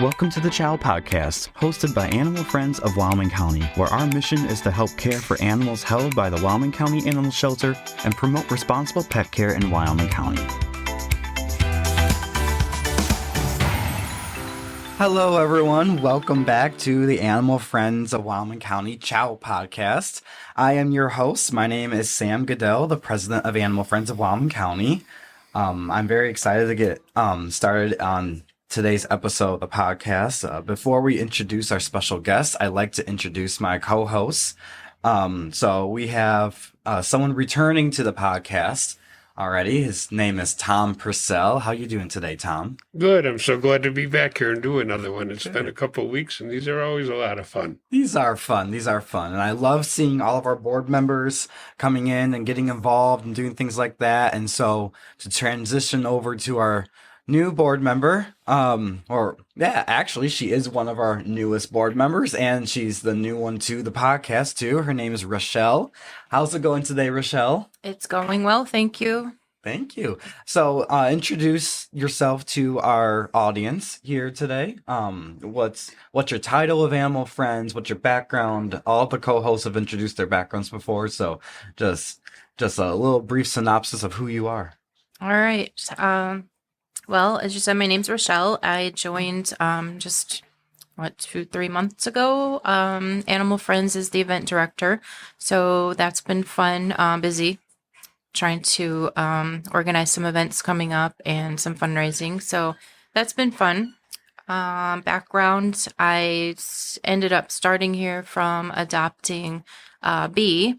Welcome to the CHOW Podcast, hosted by Animal Friends of Wyoming County, where our mission is to help care for animals held by the Wyoming County Animal Shelter and promote responsible pet care in Wyoming County. Hello, everyone. Welcome back to the Animal Friends of Wyoming County CHOW Podcast. I am your host. My name is Sam Goodell, the president of Animal Friends of Wyoming County. I'm very excited to get started on today's episode of the podcast. Before we introduce our special guest, I'd like to introduce my co-hosts. So we have someone returning to the podcast already. His name is Tom Purcell. How you doing today, Tom? Good. I'm so glad to be back here and do another one. It's been a couple of weeks, and these are always a lot of fun. These are fun. And I love seeing all of our board members coming in and getting involved and doing things like that. And so to transition over to our new board member, actually, she is one of our newest board members, and she's the new one to the podcast, too. Her name is Rochelle. How's it going today, Rochelle? It's going well, thank you. Thank you. So, introduce yourself to our audience here today. What's your title of Animal Friends? What's your background? All the co-hosts have introduced their backgrounds before, so just a little brief synopsis of who you are. All right. Well, as you said, my name's Rochelle. I joined 2-3 months ago. Animal Friends is the event director, so that's been fun, busy, trying to organize some events coming up and some fundraising. So that's been fun. Background, I ended up starting here from adopting Bee,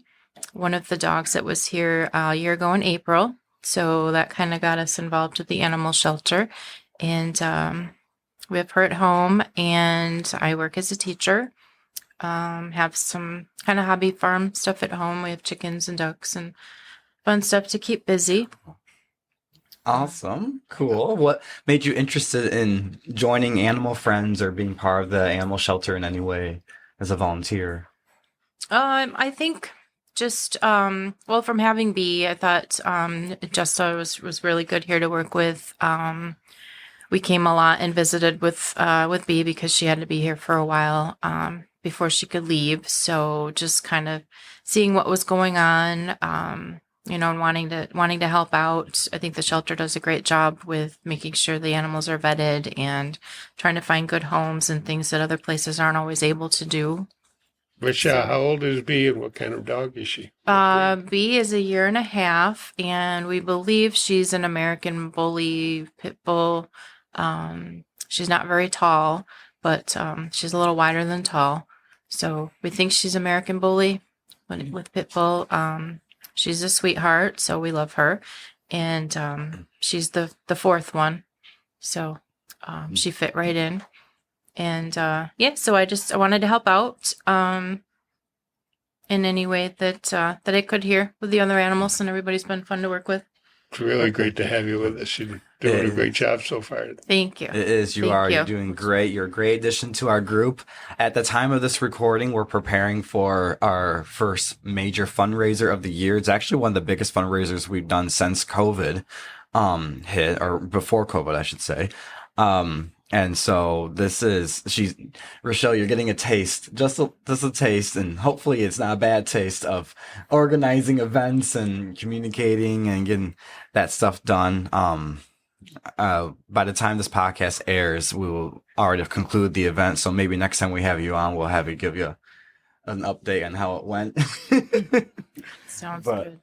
one of the dogs that was here a year ago in April. So that kind of got us involved with the animal shelter, and we have her at home, and I work as a teacher, have some kind of hobby farm stuff at home. We have chickens and ducks and fun stuff to keep busy. Awesome. Cool. What made you interested in joining Animal Friends or being part of the animal shelter in any way as a volunteer? I think just, from having Bee, I thought Jessa was really good here to work with. We came a lot and visited with Bee because she had to be here for a while before she could leave. So just kind of seeing what was going on, and wanting to help out. I think the shelter does a great job with making sure the animals are vetted and trying to find good homes and things that other places aren't always able to do. Michelle, how old is Bee and what kind of dog is she? Bee is 1.5 years, and we believe she's an American Bully Pit Bull. She's not very tall, but she's a little wider than tall. So we think she's American Bully with Pit Bull. She's a sweetheart, so we love her. And she's the fourth one. So she fit right in. And so I wanted to help out in any way that I could here with the other animals, and everybody's been fun to work with. It's really great to have you with us. You're doing a great job so far. Thank you. It is. You're doing great. You're a great addition to our group. At the time of this recording, we're preparing for our first major fundraiser of the year. It's actually one of the biggest fundraisers we've done since COVID hit, or before COVID, I should say. And so Rochelle, you're getting a taste, just a taste, and hopefully it's not a bad taste of organizing events and communicating and getting that stuff done. By the time this podcast airs, we will already conclude the event. So maybe next time we have you on, we'll have you give you an update on how it went. Sounds good.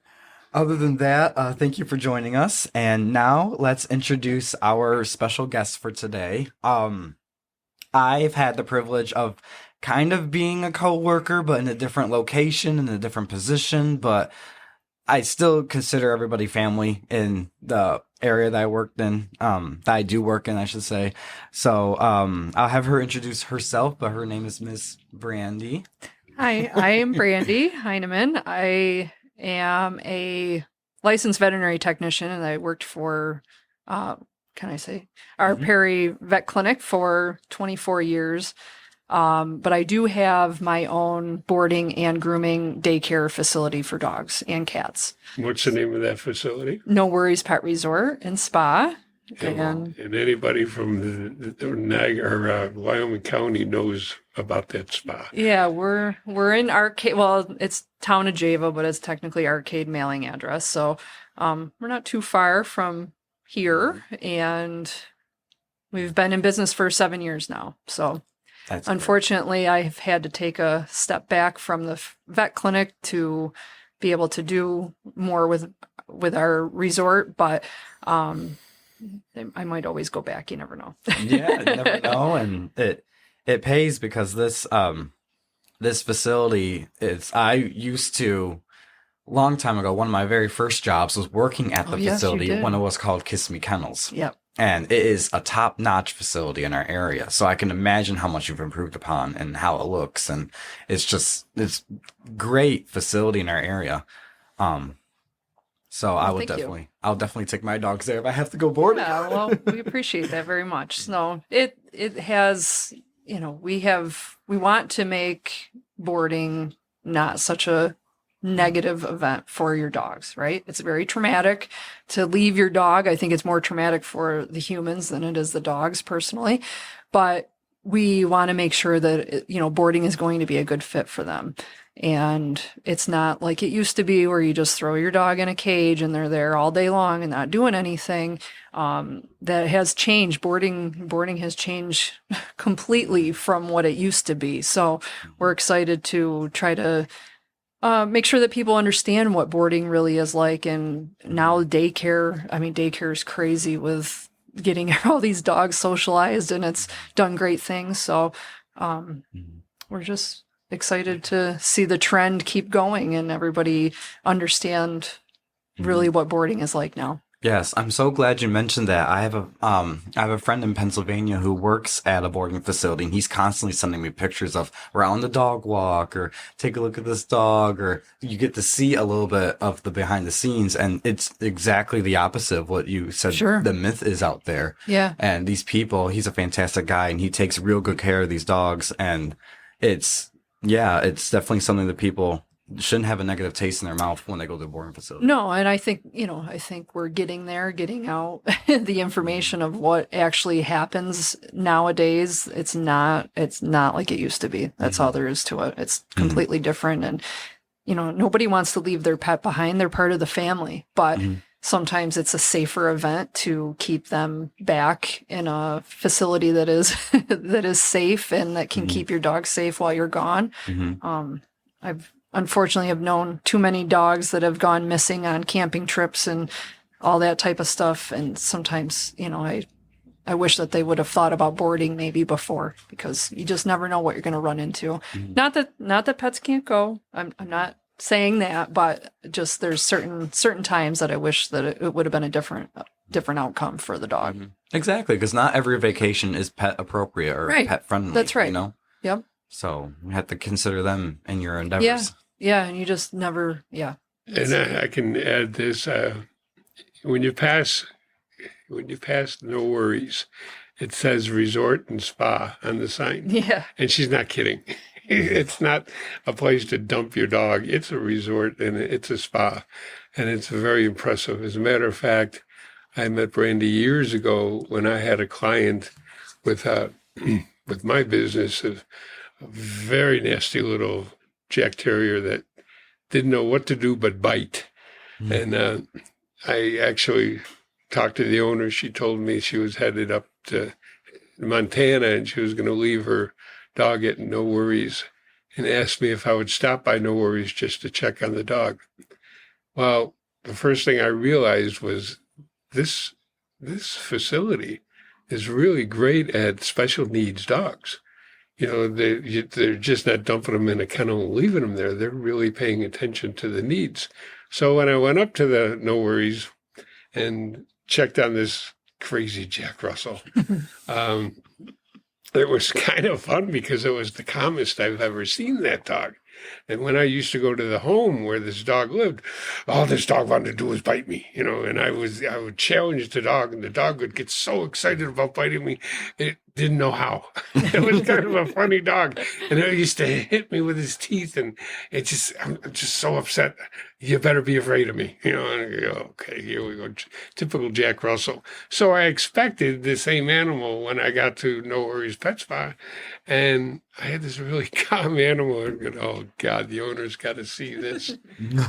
Other than that, thank you for joining us. And now let's introduce our special guest for today. I've had the privilege of kind of being a co-worker, but in a different location, in a different position. But I still consider everybody family in the area that I worked in, that I do work in, I should say. So I'll have her introduce herself, but her name is Miss Brandy. Hi, I am Brandy Heineman. I am a licensed veterinary technician, and I worked for, our Perry Vet Clinic for 24 years. But I do have my own boarding and grooming daycare facility for dogs and cats. What's the name of that facility? No Worries Pet Resort and Spa. And And anybody from the Niagara or Wyoming County knows about that spa. yeah, we're in Arcade. Well, it's Town of Java, but it's technically Arcade mailing address. So we're not too far from here, and we've been in business for 7 years now. So That's great. unfortunately, I've had to take a step back from the vet clinic to be able to do more with our resort, but I might always go back. You never know. Yeah, you never know, and it pays because this facility is. I used to long time ago. One of my very first jobs was working at the yes, you facility did. when it was called Kiss Me Kennels. Yep. And it is a top-notch facility in our area. So I can imagine how much you've improved upon and how it looks. And it's great facility in our area. So Well, thank you. I'll definitely take my dogs there if I have to go boarding. Yeah, well, we appreciate that very much. So it has, we want to make boarding not such a negative event for your dogs, right? It's very traumatic to leave your dog. I think it's more traumatic for the humans than it is the dogs personally, but we want to make sure that, boarding is going to be a good fit for them. And it's not like it used to be where you just throw your dog in a cage and they're there all day long and not doing anything. That has changed. Boarding has changed completely from what it used to be. So we're excited to try to make sure that people understand what boarding really is like. And now daycare is crazy with getting all these dogs socialized, and it's done great things. So we're just excited to see the trend keep going and everybody understand really what boarding is like now. Yes, I'm so glad you mentioned that. I have a friend in Pennsylvania who works at a boarding facility, and he's constantly sending me pictures of we're on the dog walk or take a look at this dog, or you get to see a little bit of the behind the scenes, and it's exactly the opposite of what you said. Sure. The myth is out there. Yeah. And these people, he's a fantastic guy, and he takes real good care of these dogs, and it's definitely something that people shouldn't have a negative taste in their mouth when they go to the boarding facility. No, and I think we're getting out the information of what actually happens nowadays. It's not like it used to be. That's all there is to it. It's completely different. And, nobody wants to leave their pet behind. They're part of the family, but sometimes it's a safer event to keep them back in a facility that is, that is safe and that can keep your dog safe while you're gone. I've unfortunately have known too many dogs that have gone missing on camping trips and all that type of stuff. And sometimes, I wish that they would have thought about boarding maybe before, because you just never know what you're going to run into. Not that pets can't go. I'm not saying that, but just there's certain times that I wish that it would have been a different outcome for the dog. Exactly, because not every vacation is pet appropriate or pet friendly. That's right. Yep. So you have to consider them in your endeavors. Yeah, and you just never, yeah. And I can add this: when you pass No Worries, it says Resort and Spa on the sign. Yeah. And she's not kidding. It's not a place to dump your dog. It's a resort and it's a spa, and it's very impressive. As a matter of fact, I met Brandy years ago when I had a client with with my business, a very nasty little Jack Terrier that didn't know what to do but bite. And I actually talked to the owner. She told me she was headed up to Montana and she was going to leave her dog at No Worries, and asked me if I would stop by No Worries just to check on the dog. Well, the first thing I realized was this facility is really great at special needs dogs. They're just not dumping them in a kennel and leaving them there. They're really paying attention to the needs. So when I went up to the No Worries and checked on this crazy Jack Russell, it was kind of fun because it was the calmest I've ever seen that dog. And when I used to go to the home where this dog lived, all this dog wanted to do was bite me, and I would challenge the dog, and the dog would get so excited about biting me. didn't know how. It was kind of a funny dog, and he used to hit me with his teeth, and I'm just so upset. You better be afraid of me, And I go, okay, here we go, typical Jack Russell. So I expected the same animal when I got to know where his pet spa, and I had this really calm animal. And go, oh God, the owner's got to see this.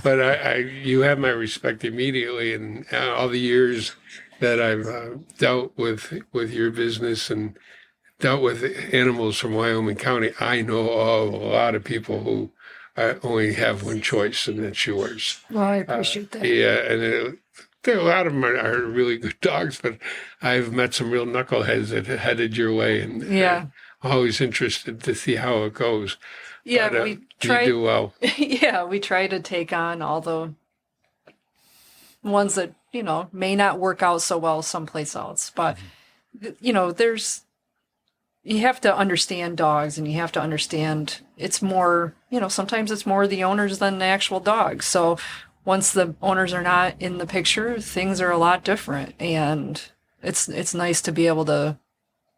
But you have my respect immediately, and all the years that I've dealt with your business and dealt with animals from Wyoming County, I know of a lot of people who only have one choice, and that's yours. Well, I appreciate that. Yeah, and a lot of them are really good dogs, but I've met some real knuckleheads that headed your way, and always interested to see how it goes. Yeah, but, we try. You do well. Yeah, we try to take on all the ones that may not work out so well someplace else, but you have to understand dogs, and you have to understand it's more, sometimes it's more the owners than the actual dogs. So once the owners are not in the picture, things are a lot different. And it's nice to be able to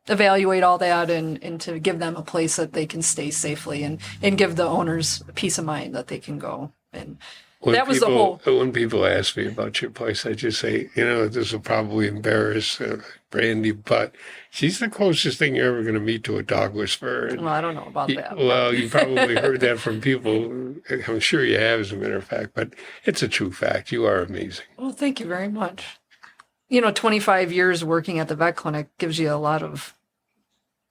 evaluate all that and to give them a place that they can stay safely and give the owners peace of mind that they can go. And that was the whole. When people ask me about your place, I just say, this will probably embarrass Brandy, but she's the closest thing you're ever going to meet to a dog whisperer. Well, I don't know about that. Well, you probably heard that from people. I'm sure you have, as a matter of fact, but it's a true fact. You are amazing. Well, thank you very much. 25 years working at the vet clinic gives you a lot of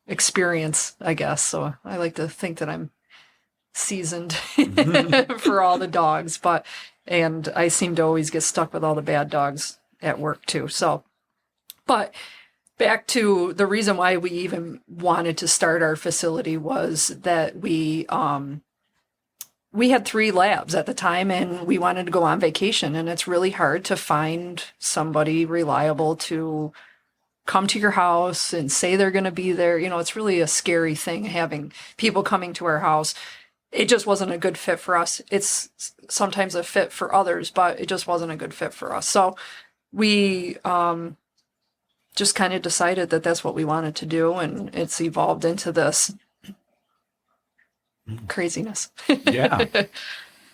experience, I guess. So I like to think that I'm seasoned for all the dogs, and I seem to always get stuck with all the bad dogs at work too. So, but back to the reason why we even wanted to start our facility was that we had 3 labs at the time, and we wanted to go on vacation, and it's really hard to find somebody reliable to come to your house and say they're going to be there. It's really a scary thing having people coming to our house. It just wasn't a good fit for us. It's sometimes a fit for others, but it just wasn't a good fit for us. So we just kind of decided that that's what we wanted to do, and it's evolved into this craziness. Yeah.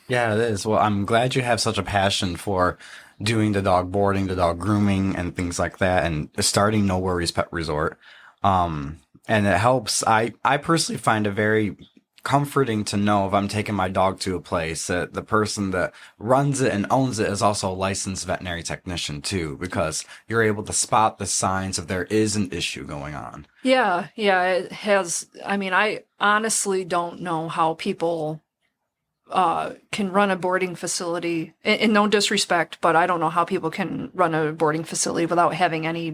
Yeah, it is. Well, I'm glad you have such a passion for doing the dog boarding, the dog grooming, and things like that, and starting No Worries Pet Resort. And it helps. I personally find it very comforting to know if I'm taking my dog to a place that the person that runs it and owns it is also a licensed veterinary technician too, because you're able to spot the signs if there is an issue going on. Yeah, it has. I mean, I honestly don't know how people can run a boarding facility, and no disrespect, but I don't know how people can run a boarding facility without having any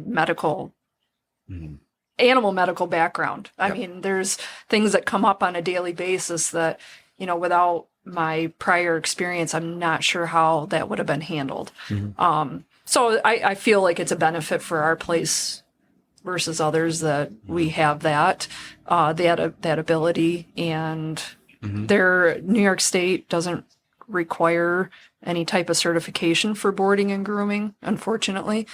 animal medical background. I mean, there's things that come up on a daily basis that, without my prior experience, I'm not sure how that would have been handled. So I feel like it's a benefit for our place versus others that we have that ability, and their New York State doesn't require any type of certification for boarding and grooming, unfortunately.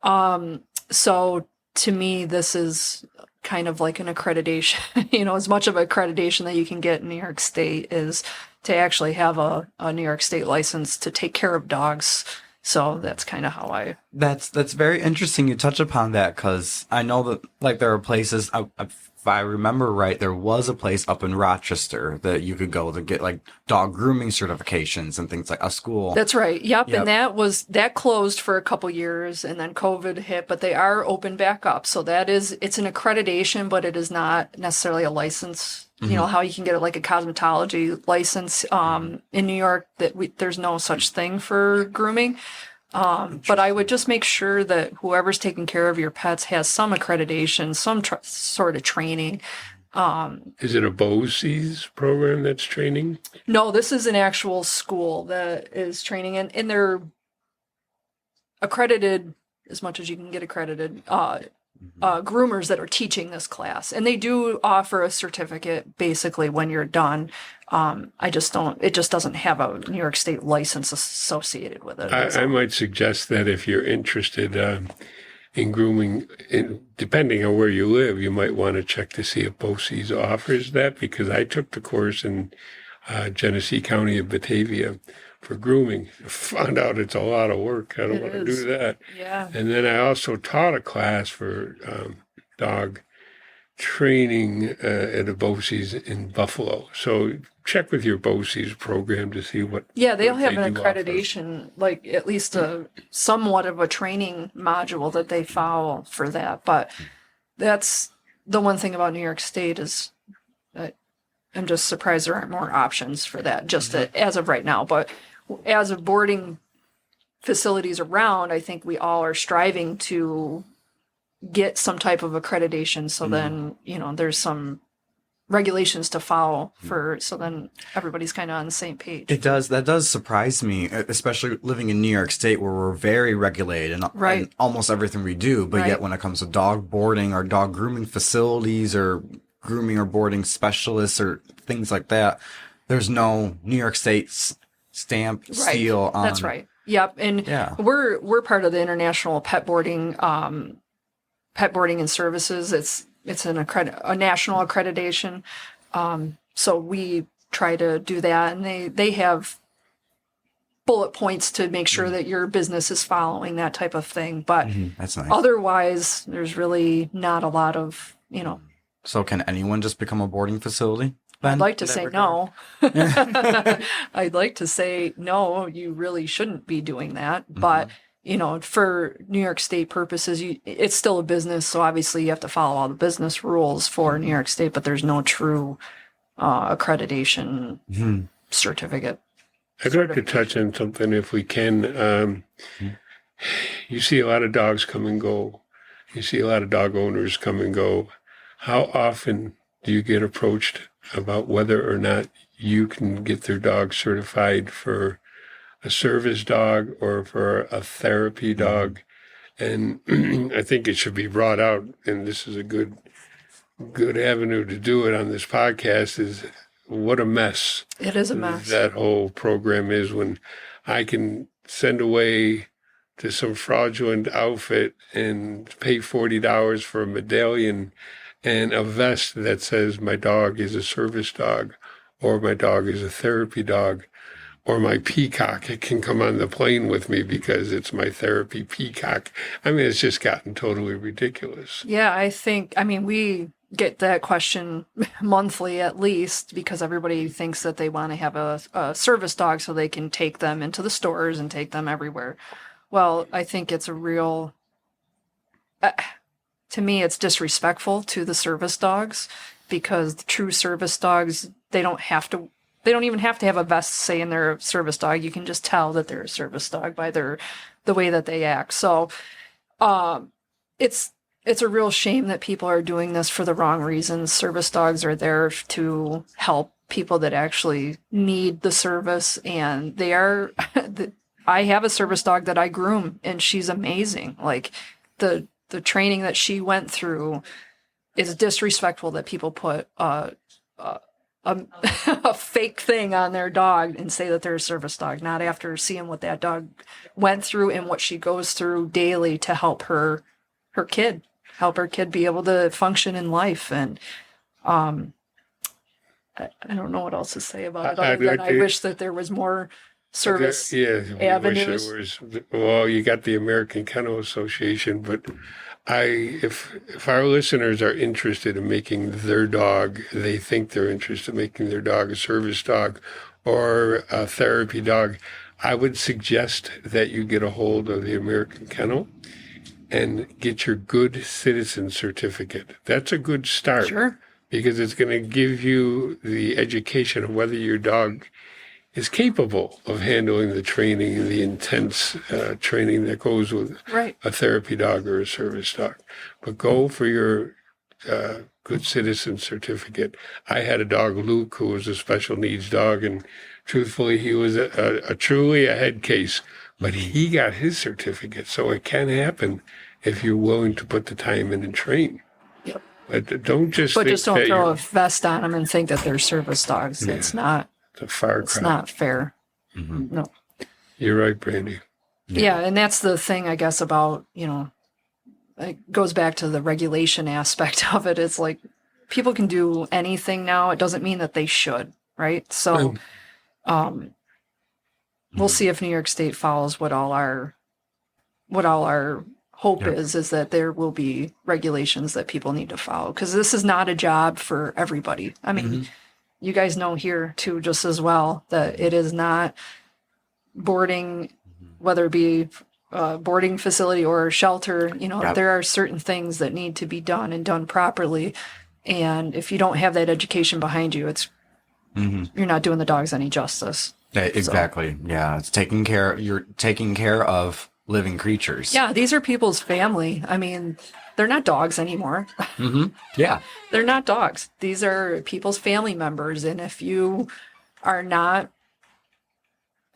So to me, this is kind of like an accreditation, as much of accreditation that you can get in New York State is to actually have a New York State license to take care of dogs. So that's kind of how That's very interesting you touch upon that, because I know that there are places, if I remember right, there was a place up in Rochester that you could go to get dog grooming certifications and things, like a school. That's right. Yep. And that closed for a couple years, and then COVID hit, but they are open back up. So it's an accreditation, but it is not necessarily a license. How you can get like a cosmetology license in New York, there's no such thing for grooming. But I would just make sure that whoever's taking care of your pets has some accreditation, some sort of training. Is it a BOCES program that's training? No, this is an actual school that is training, and they're accredited as much as you can get accredited. Groomers that are teaching this class, and they do offer a certificate basically when you're done. It just doesn't have a New York State license associated with it. I might suggest that if you're interested, in grooming, depending on where you live, you might want to check to see if BOCES offers that, because I took the course in Genesee County of Batavia for grooming. Found out it's a lot of work. I don't want to do that. Yeah. And then I also taught a class for dog training at a BOCES in Buffalo. So check with your BOCES program to see what. Yeah, they'll what have they an do offer. accreditation, like at least a somewhat of a training module that they follow for that. But that's the one thing about New York State is that I'm just surprised there aren't more options for that, just as of right now. But as of boarding facilities around, I think we all are striving to get some type of accreditation. So then, there's some regulations to follow so then everybody's kind of on the same page. That does surprise me, especially living in New York State where we're very regulated in almost everything we do. But yet when it comes to dog boarding or dog grooming facilities or grooming or boarding specialists or things like that, there's no New York State stamp seal on. That's right. Yep. And we're part of the International Pet Boarding and Services. It's a national accreditation. So we try to do that, and they have bullet points to make sure that your business is following that type of thing. But That's nice. otherwise, there's really not a lot of, So can anyone just become a boarding facility? I'd like to say no. I'd like to say no, you really shouldn't be doing that. But, for New York State purposes, it's still a business. So obviously you have to follow all the business rules for New York State, but there's no true accreditation certificate. I'd like to touch on something if we can. You see a lot of dogs come and go. You see a lot of dog owners come and go. How often do you get approached about whether or not you can get their dog certified for a service dog or for a therapy dog? And I think it should be brought out, and this is a good avenue to do it on this podcast, is what a mess. It is a mess. That whole program is, when I can send away to some fraudulent outfit and pay $40 for a medallion and a vest that says my dog is a service dog, or my dog is a therapy dog, or my peacock, it can come on the plane with me because it's my therapy peacock. I mean, it's just gotten totally ridiculous. Yeah, we get that question monthly at least, because everybody thinks that they want to have a service dog so they can take them into the stores and take them everywhere. Well, I think it's a real... to me, it's disrespectful to the service dogs, because the true service dogs, they don't even have to have a vest saying they're a service dog. You can just tell that they're a service dog by the way that they act. So, it's a real shame that people are doing this for the wrong reasons. Service dogs are there to help people that actually need the service, and they are. I have a service dog that I groom, and she's amazing. Like the training that she went through is disrespectful that people put a fake thing on their dog and say that they're a service dog, not after seeing what that dog went through and what she goes through daily to help her kid be able to function in life. And I don't know what else to say about it other than I wish that there was more service avenues. Well, you got the American Kennel Association, but if our listeners are interested in making their dog, they think they're interested in making their dog a service dog or a therapy dog, I would suggest that you get a hold of the American Kennel and get your good citizen certificate. That's a good start. Sure. Because it's going to give you the education of whether your dog is capable of handling the training and the intense training that goes with a therapy dog or a service dog. But go for your good citizen certificate. I had a dog, Luke, who was a special needs dog, and truthfully, he was a truly a head case. But he got his certificate, so it can happen if you're willing to put the time in and train. Yep. But don't just don't throw a vest on them and think that they're service dogs. Yeah. It's not. It's a far cry. It's not fair. Mm-hmm. No. You're right, Brandy. Yeah, and that's the thing, I guess, about, it goes back to the regulation aspect of it. It's like people can do anything now. It doesn't mean that they should, right? So we'll see if New York State follows what all our hope is that there will be regulations that people need to follow, because this is not a job for everybody. I mean, you guys know here too just as well that it is not boarding, whether it be a boarding facility or a shelter. You know, there are certain things that need to be done and done properly. And if you don't have that education behind you, it's you're not doing the dogs any justice. Exactly. So. Yeah. It's you're taking care of living creatures. Yeah. These are people's family. I mean, they're not dogs anymore. Yeah. They're not dogs. These are people's family members. And if you are not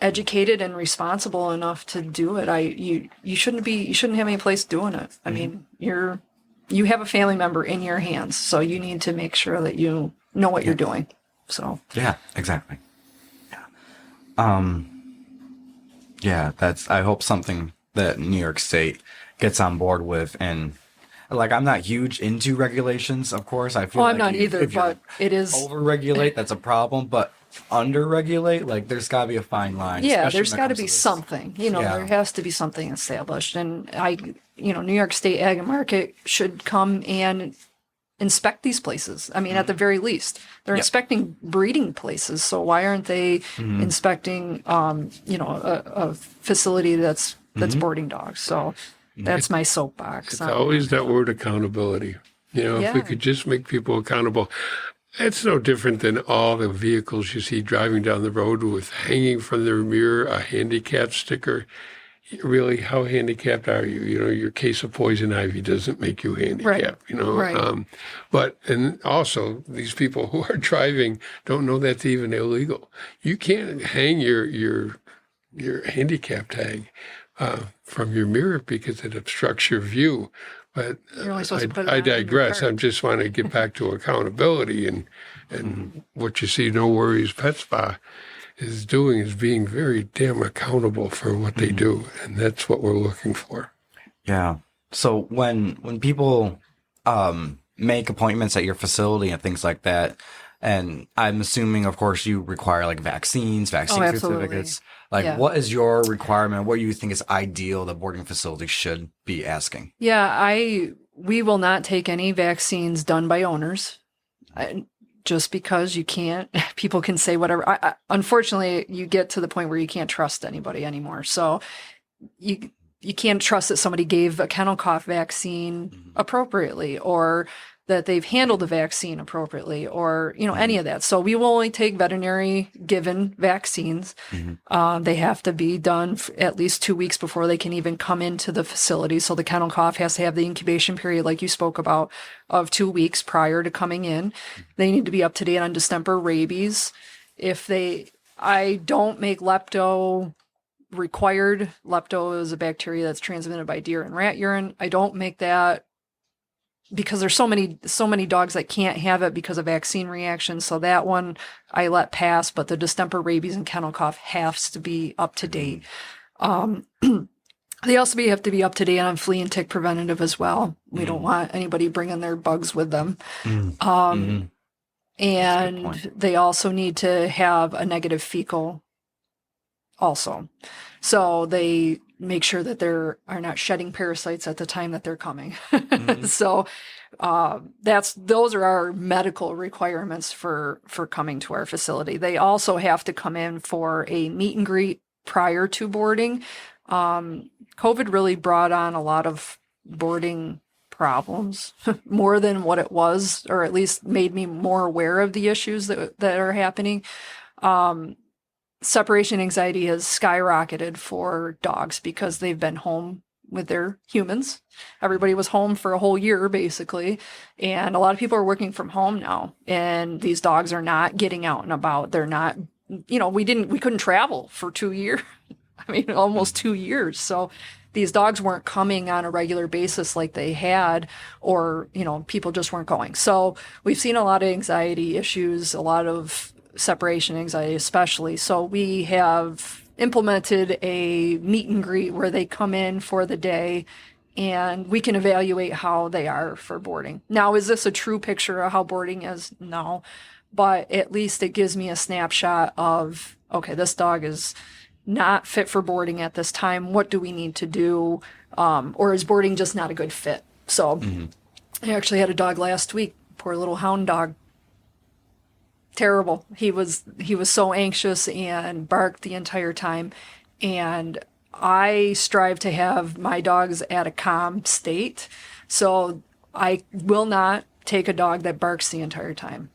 educated and responsible enough to do it, you shouldn't have any place doing it. I mean, you have a family member in your hands, so you need to make sure that you know what you're doing. So yeah, exactly. Yeah. I hope something that New York State gets on board with. And like, I'm not huge into regulations, of course. I feel I'm not either, but it is over-regulate, that's a problem, but under-regulate, like, there's got to be a fine line. Yeah, there's got to be something, there has to be something established. And New York State Ag and Market should come and inspect these places. I mean, at the very least, they're inspecting breeding places. So why aren't they inspecting, a facility that's boarding dogs? So that's my soapbox. It's always that word accountability. If we could just make people accountable. It's no different than all the vehicles you see driving down the road with hanging from their mirror a handicap sticker. Really, how handicapped are you? Your case of poison ivy doesn't make you handicapped, Right. And also, these people who are driving don't know that's even illegal. You can't hang your handicap tag from your mirror because it obstructs your view. But You're only supposed to put it I on in your digress. car. I just want to get back to accountability and what you see No Worries Pet Spa is doing is being very damn accountable for what they do, and that's what we're looking for. Yeah. So when people make appointments at your facility and things like that, and I'm assuming, of course, you require like vaccine certificates. Like, what is your requirement? What do you think is ideal that boarding facilities should be asking? Yeah, we will not take any vaccines done by owners. Just because you can't, people can say whatever. Unfortunately, you get to the point where you can't trust anybody anymore. So you can't trust that somebody gave a kennel cough vaccine appropriately, or that they've handled the vaccine appropriately, or, any of that. So we will only take veterinary given vaccines. They have to be done at least 2 weeks before they can even come into the facility. So the kennel cough has to have the incubation period, like you spoke about, of 2 weeks prior to coming in. They need to be up to date on distemper, rabies. I don't make lepto required. Lepto is a bacteria that's transmitted by deer and rat urine. I don't make that because there's so many dogs that can't have it because of vaccine reactions. So that one I let pass, but the distemper, rabies, and kennel cough has to be up to date. They also have to be up to date on flea and tick preventative as well. We don't want anybody bringing their bugs with them. And they also need to have a negative fecal also. So they make sure that they are not shedding parasites at the time that they're coming. So those are our medical requirements for coming to our facility. They also have to come in for a meet and greet prior to boarding. COVID really brought on a lot of boarding problems, more than what it was, or at least made me more aware of the issues that are happening. Separation anxiety has skyrocketed for dogs because they've been home with their humans. Everybody was home for a whole year, basically. And a lot of people are working from home now. And these dogs are not getting out and about. They're not, we couldn't travel for 2 years. I mean, almost 2 years. So these dogs weren't coming on a regular basis like they had, or, people just weren't going. So we've seen a lot of anxiety issues, a lot of separation anxiety especially. So we have implemented a meet and greet where they come in for the day and we can evaluate how they are for boarding. Now, is this a true picture of how boarding is? No, but at least it gives me a snapshot of, okay, this dog is not fit for boarding at this time. What do we need to do? Or is boarding just not a good fit? So I actually had a dog last week, poor little hound dog. Terrible. He was so anxious and barked the entire time. And I strive to have my dogs at a calm state. So I will not take a dog that barks the entire time.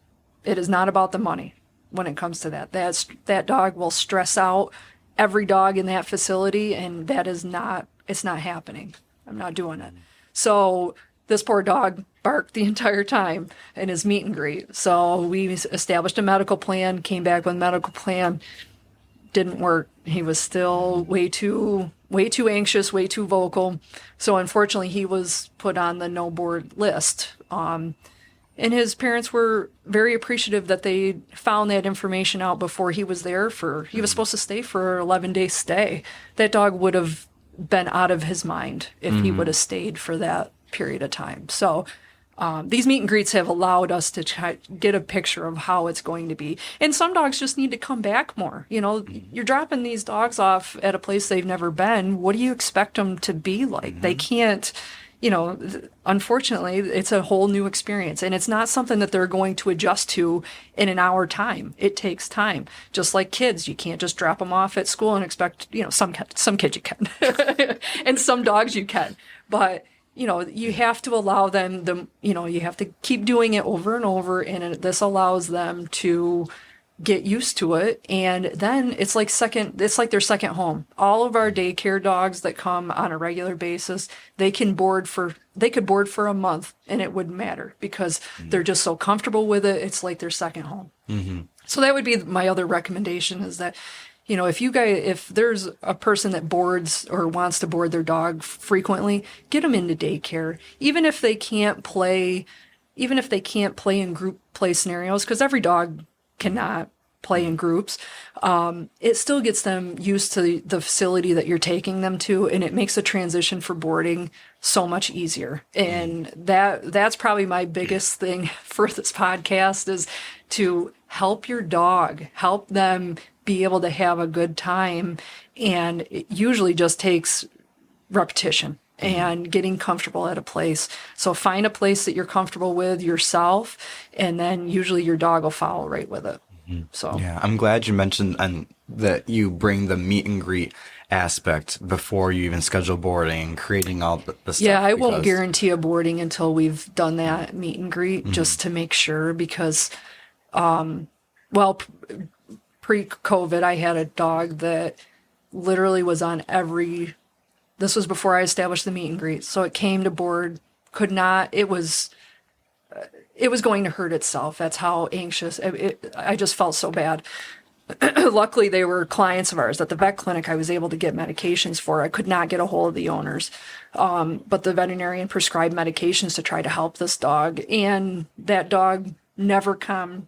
It is not about the money when it comes to that. That dog will stress out every dog in that facility, and it's not happening. I'm not doing it. So this poor dog barked the entire time in his meet and greet. So we established a medical plan, came back with a medical plan, didn't work. He was still way too anxious, way too vocal. So unfortunately, he was put on the no board list. And his parents were very appreciative that they found that information out before he was there he was supposed to stay for an 11-day stay. That dog would have been out of his mind if he would have stayed for that period of time. So these meet and greets have allowed us to get a picture of how it's going to be. And some dogs just need to come back more. You know, you're dropping these dogs off at a place they've never been. What do you expect them to be like? They can't, unfortunately, it's a whole new experience. And it's not something that they're going to adjust to in an hour time. It takes time. Just like kids, you can't just drop them off at school and expect, some kids you can. And some dogs you can. But you have to allow them you have to keep doing it over and over, and this allows them to get used to it. And then it's like their second home. All of our daycare dogs that come on a regular basis, they could board for a month and it wouldn't matter because they're just so comfortable with it. It's like their second home. Mm-hmm. So that would be my other recommendation, is that if there's a person that boards or wants to board their dog frequently, get them into daycare. Even if they can't play in group play scenarios, because every dog cannot play in groups, it still gets them used to the facility that you're taking them to, and it makes the transition for boarding so much easier. And that's probably my biggest thing for this podcast, is to help your dog, help them be able to have a good time. And it usually just takes repetition and getting comfortable at a place. So find a place that you're comfortable with yourself, and then usually your dog will follow right with it. So yeah, I'm glad you mentioned that you bring the meet and greet aspect before you even schedule boarding, creating all the stuff. Yeah, I won't guarantee a boarding until we've done that meet and greet, just to make sure, because, pre-COVID, I had a dog that literally was on this was before I established the meet and greet. So it came to board, it was going to hurt itself. That's how anxious. I just felt so bad. Luckily, they were clients of ours. At the vet clinic, I was able to get medications for. I could not get a hold of the owners. But the veterinarian prescribed medications to try to help this dog. And that dog never come.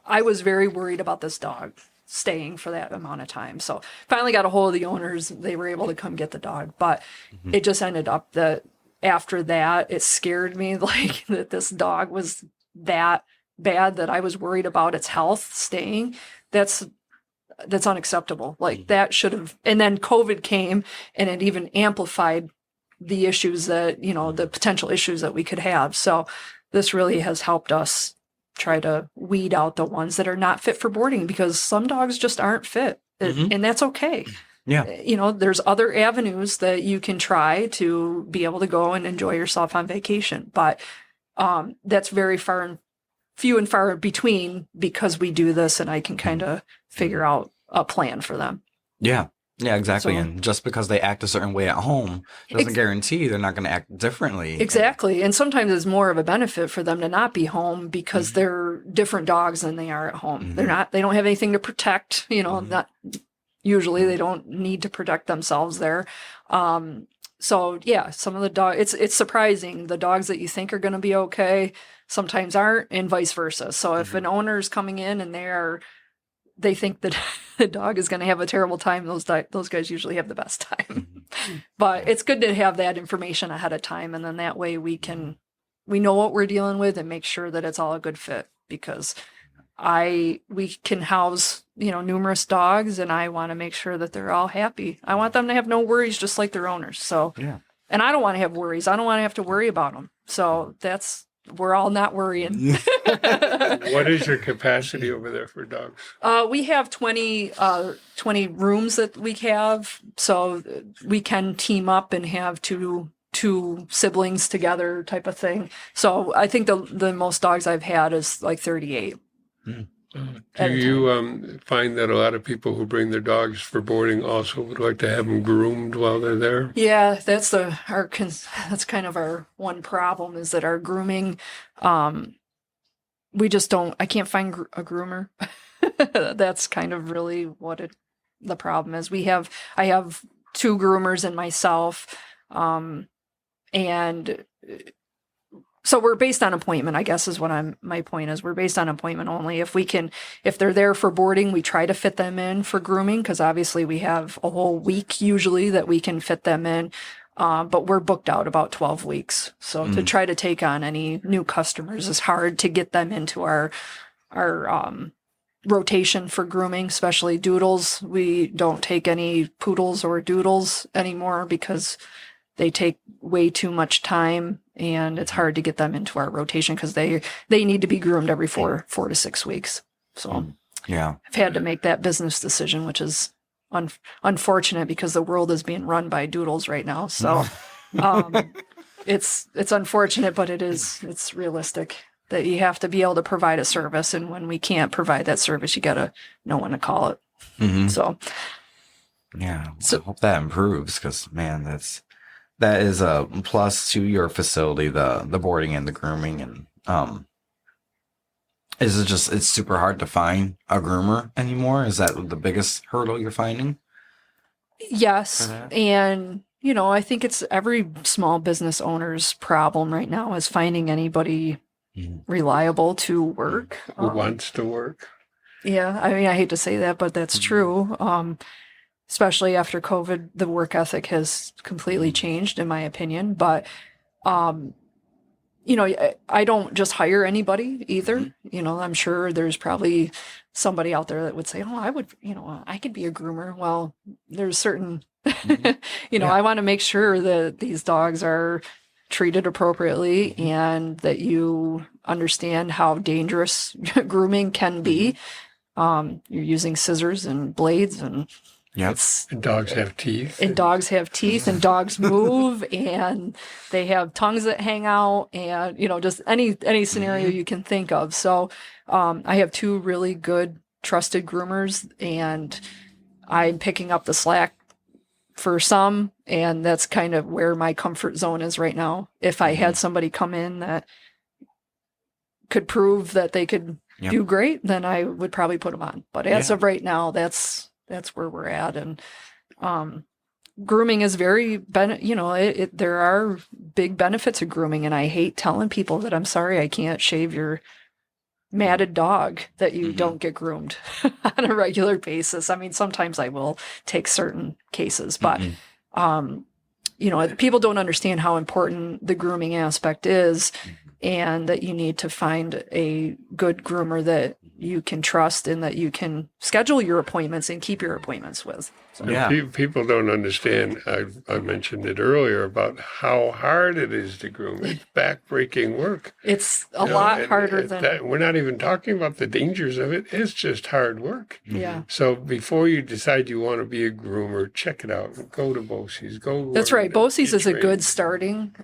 I was very worried about this dog staying for that amount of time. So finally got a hold of the owners. They were able to come get the dog. But it just ended up that after that, it scared me that this dog was that bad that I was worried about its health staying. That's unacceptable. That should have. And then COVID came, and it even amplified the issues that, the potential issues that we could have. So this really has helped us try to weed out the ones that are not fit for boarding, because some dogs just aren't fit, and that's okay. Yeah. There's other avenues that you can try to be able to go and enjoy yourself on vacation, but that's very few and far between, because we do this, and I can kind of figure out a plan for them. Yeah. Yeah, exactly. And just because they act a certain way at home doesn't guarantee they're not going to act differently. Exactly. And sometimes it's more of a benefit for them to not be home, because they're different dogs than they are at home. They don't have anything to protect, not usually they don't need to protect themselves there. So yeah, some of the dogs, it's surprising. The dogs that you think are going to be okay sometimes aren't, and vice versa. So if an owner is coming in and they think that the dog is going to have a terrible time, those guys usually have the best time. But it's good to have that information ahead of time, and then that way we know what we're dealing with and make sure that it's all a good fit, because we can house, numerous dogs, and I want to make sure that they're all happy. I want them to have no worries, just like their owners. So, and I don't want to have worries. I don't want to have to worry about them. So we're all not worrying. What is your capacity over there for dogs? We have 20 rooms that we have, so we can team up and have two siblings together type of thing. So I think the most dogs I've had is like 38. Do you find that a lot of people who bring their dogs for boarding also would like to have them groomed while they're there? Yeah, that's kind of our one problem, is that our grooming, we just don't. I can't find a groomer. That's kind of really what the problem is. I have 2 groomers and myself, and so we're based on appointment, I guess, is what my point is. We're based on appointment only. If they're there for boarding, we try to fit them in for grooming, because obviously we have a whole week usually that we can fit them in. But we're booked out about 12 weeks. So to try to take on any new customers is hard to get them into our rotation for grooming, especially doodles. We don't take any poodles or doodles anymore because they take way too much time, and it's hard to get them into our rotation because they need to be groomed every 4 to 6 weeks. So I've had to make that business decision, which is unfortunate because the world is being run by doodles right now. So it's unfortunate, but it's realistic that you have to be able to provide a service, and when we can't provide that service, you got to know when to call it. So I hope that improves, because man, that is a plus to your facility, the boarding and the grooming. And it's super hard to find a groomer anymore? Is that the biggest hurdle you're finding? Yes. And, I think it's every small business owner's problem right now is finding anybody reliable to work. Who wants to work? Yeah. I mean, I hate to say that, but that's true. Especially after COVID, the work ethic has completely changed, in my opinion. But, I don't just hire anybody either. I'm sure there's probably somebody out there that would say, oh, I would, I could be a groomer. Well, there's certain, I want to make sure that these dogs are treated appropriately and that you understand how dangerous grooming can be. You're using scissors and blades, and and dogs have teeth. And dogs have teeth, and dogs move, and they have tongues that hang out, and just any scenario you can think of. So I have 2 really good trusted groomers, and I'm picking up the slack for some, and that's kind of where my comfort zone is right now. If I had somebody come in that could prove that they could do great, then I would probably put them on. But as of right now, that's where we're at. And grooming is very, there are big benefits of grooming. And I hate telling people that I'm sorry I can't shave your matted dog that you don't get groomed on a regular basis. I mean, sometimes I will take certain cases, but, people don't understand how important the grooming aspect is, and that you need to find a good groomer that you can trust and that you can schedule your appointments and keep your appointments with. So. People don't understand. I mentioned it earlier about how hard it is to groom. It's backbreaking work. It's a lot harder than... we're not even talking about the dangers of it. It's just hard work. Yeah. So before you decide you want to be a groomer, check it out. Go to BOCES. That's right. BOCES is a good starting...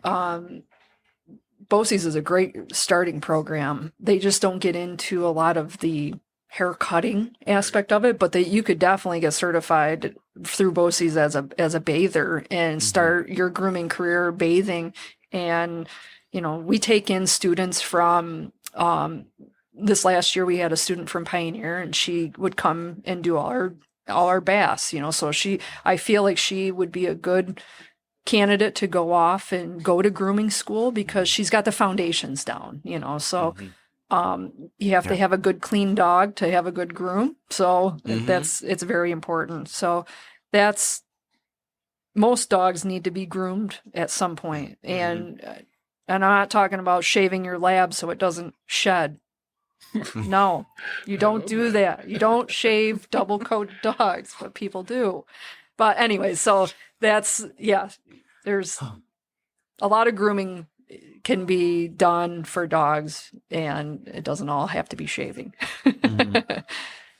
BOCES is a great starting program. They just don't get into a lot of the hair cutting aspect of it, but you could definitely get certified through BOCES as a bather and start your grooming career bathing. And, we take in students from, this last year we had a student from Pioneer, and she would come and do all our baths, so I feel like she would be a good candidate to go off and go to grooming school because she's got the foundations down, so You have to have a good clean dog to have a good groom. So it's very important. So most dogs need to be groomed at some point. And I'm not talking about shaving your lab so it doesn't shed. No, you don't do that. You don't shave double coat dogs, but people do. But anyway, so there's a lot of grooming can be done for dogs, and it doesn't all have to be shaving.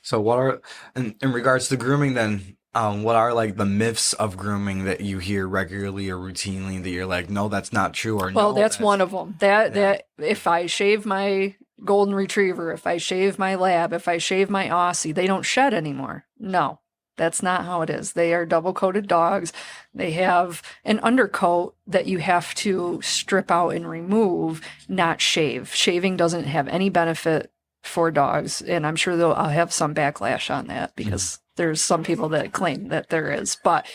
So what are, in regards to grooming then, what are like the myths of grooming that you hear regularly or routinely that you're like, no, that's not true, or well, no, that's one of them. That if I shave my golden retriever, if I shave my lab, if I shave my Aussie, they don't shed anymore. No, that's not how it is. They are double-coated dogs. They have an undercoat that you have to strip out and remove, not shave. Shaving doesn't have any benefit for dogs, and I'm sure I'll have some backlash on that because there's some people that claim that there is. But,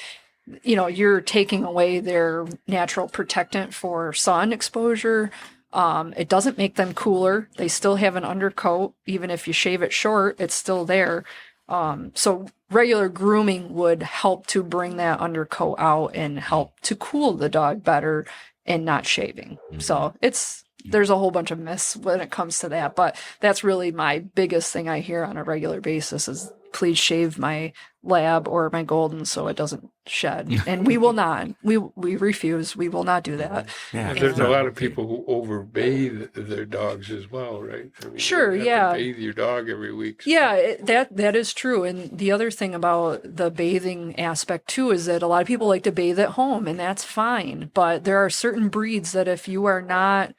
you're taking away their natural protectant for sun exposure. It doesn't make them cooler. They still have an undercoat. Even if you shave it short, it's still there. So regular grooming would help to bring that undercoat out and help to cool the dog better and not shaving. So there's a whole bunch of myths when it comes to that, but that's really my biggest thing I hear on a regular basis is please shave my lab or my golden so it doesn't shed. And we will not. We refuse. We will not do that. Yeah. There's a lot of people who overbathe their dogs as well, right? I mean, Sure, you have to bathe your dog every week. Yeah, that is true. And the other thing about the bathing aspect too is that a lot of people like to bathe at home, and that's fine. But there are certain breeds that if you are not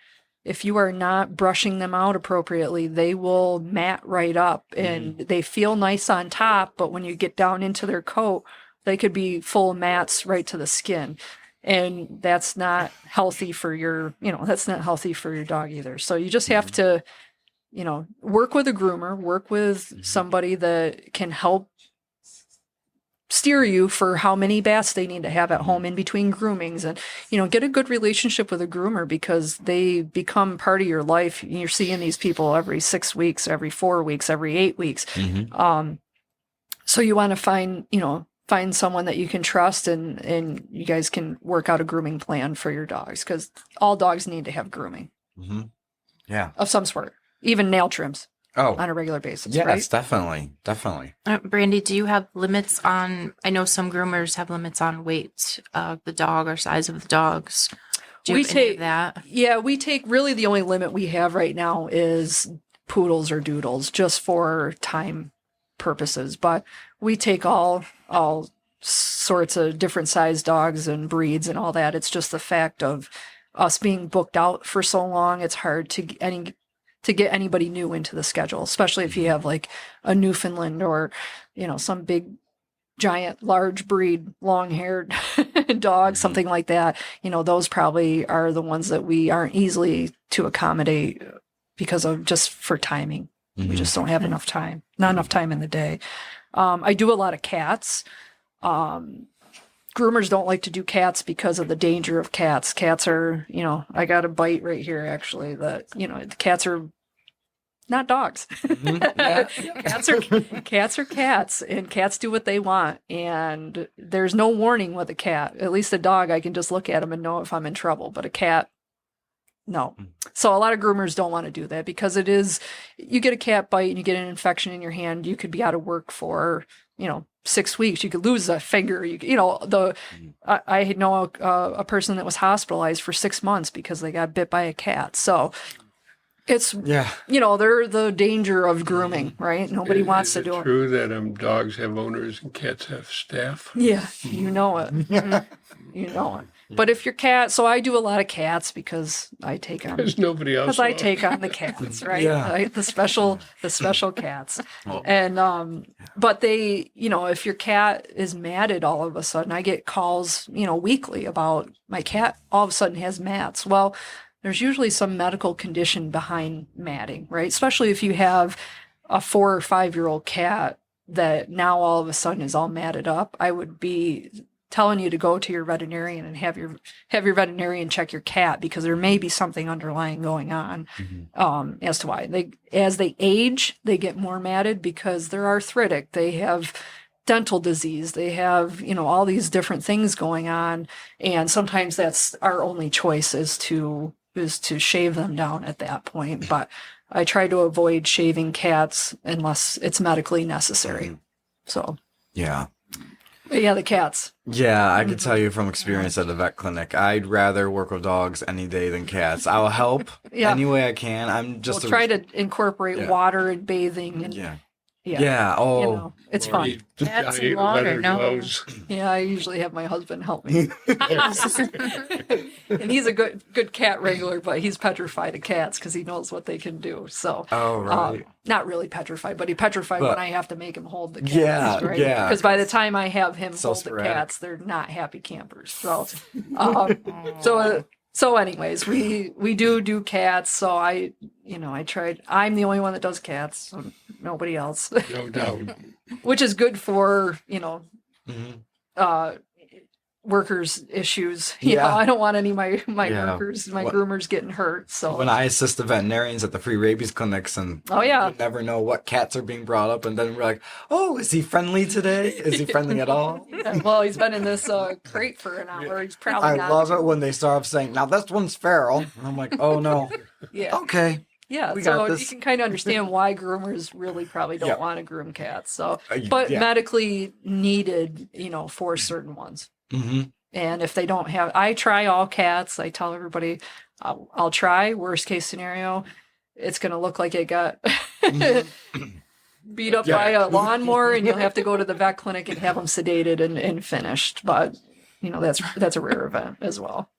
brushing them out appropriately, they will mat right up and they feel nice on top. But when you get down into their coat, they could be full of mats right to the skin. And that's not healthy for that's not healthy for your dog either. So you just have to, work with a groomer, work with somebody that can help steer you for how many baths they need to have at home in between groomings, and get a good relationship with a groomer because they become part of your life. You're seeing these people every 6 weeks, every 4 weeks, every 8 weeks. So you want to find someone that you can trust, and you guys can work out a grooming plan for your dogs because all dogs need to have grooming of some sort, even nail trims. On a regular basis, yes, right? Definitely. Brandy, do you have limits on, I know some groomers have limits on weight of the dog or size of the dogs. Do you have any of that? Yeah, we take, really the only limit we have right now is poodles or doodles just for time purposes. But we take all sorts of different size dogs and breeds and all that. It's just the fact of us being booked out for so long, it's hard to get anybody new into the schedule, especially if you have like a Newfoundland or, some big, giant, large breed, long-haired dog, something like that. Those probably are the ones that we aren't easily to accommodate because of just for timing. We just don't have enough time, not enough time in the day. I do a lot of cats. Groomers don't like to do cats because of the danger of cats. Cats are, I got a bite right here actually that, the cats are not dogs. Cats are cats, and cats do what they want. And there's no warning with a cat. At least a dog, I can just look at him and know if I'm in trouble. But a cat, no. So a lot of groomers don't want to do that because you get a cat bite and you get an infection in your hand, you could be out of work for, 6 weeks. You could lose a finger. I know a person that was hospitalized for 6 months because they got bit by a cat. So it's, they're the danger of grooming, right? Nobody wants to do it. Is it true that dogs have owners and cats have staff? Yeah, you know it. You know it. But if your cat, so I do a lot of cats because I take on. There's nobody else. Because I take on the cats, right? Right? The special cats, and but they, if your cat is matted all of a sudden, I get calls, weekly about my cat all of a sudden has mats. Well, there's usually some medical condition behind matting, right? Especially if you have a 4 or 5 year old cat that now all of a sudden is all matted up. I would be telling you to go to your veterinarian and have your veterinarian check your cat, because there may be something underlying going on as to why. As they age, they get more matted because they're arthritic. They have dental disease. They have, all these different things going on. And sometimes that's our only choice is to shave them down at that point. But I try to avoid shaving cats unless it's medically necessary. So. Yeah. But yeah, the cats. Yeah, I can tell you from experience at a vet clinic, I'd rather work with dogs any day than cats. I'll help any way I can. I'm just we'll try to incorporate water and bathing and yeah. Oh, it's fun. Cats and water, no. Yeah, I usually have my husband help me. And he's a good cat wrangler, but he's petrified of cats because he knows what they can do. So, right. Not really petrified, but he petrified when I have to make him hold the cats. Yeah, right? yeah. Because by the time I have him hold sporadic. the cats, they're not happy campers. So, so anyways, we do cats. So I tried. I'm the only one that does cats, so nobody else. No doubt. Which is good for workers' issues. I don't want any of my workers, groomers getting hurt. So when I assist the veterinarians at the free rabies clinics, and you never know what cats are being brought up, and then we're like, oh, is he friendly today? Is he friendly at all? Well, he's been in this crate for an hour. He's probably not. I love it when they start off saying, now this one's feral. And I'm like, oh no. Yeah. Okay. Yeah, we so got this. you can kind of understand why groomers really probably don't want to groom cats. So, but yeah. medically needed, for certain ones. Mm-hmm. And if they don't have, I try all cats. I tell everybody, I'll try. Worst case scenario, it's going to look like it got beat up by a lawnmower, and you'll have to go to the vet clinic and have them sedated and finished. But that's a rare event as well.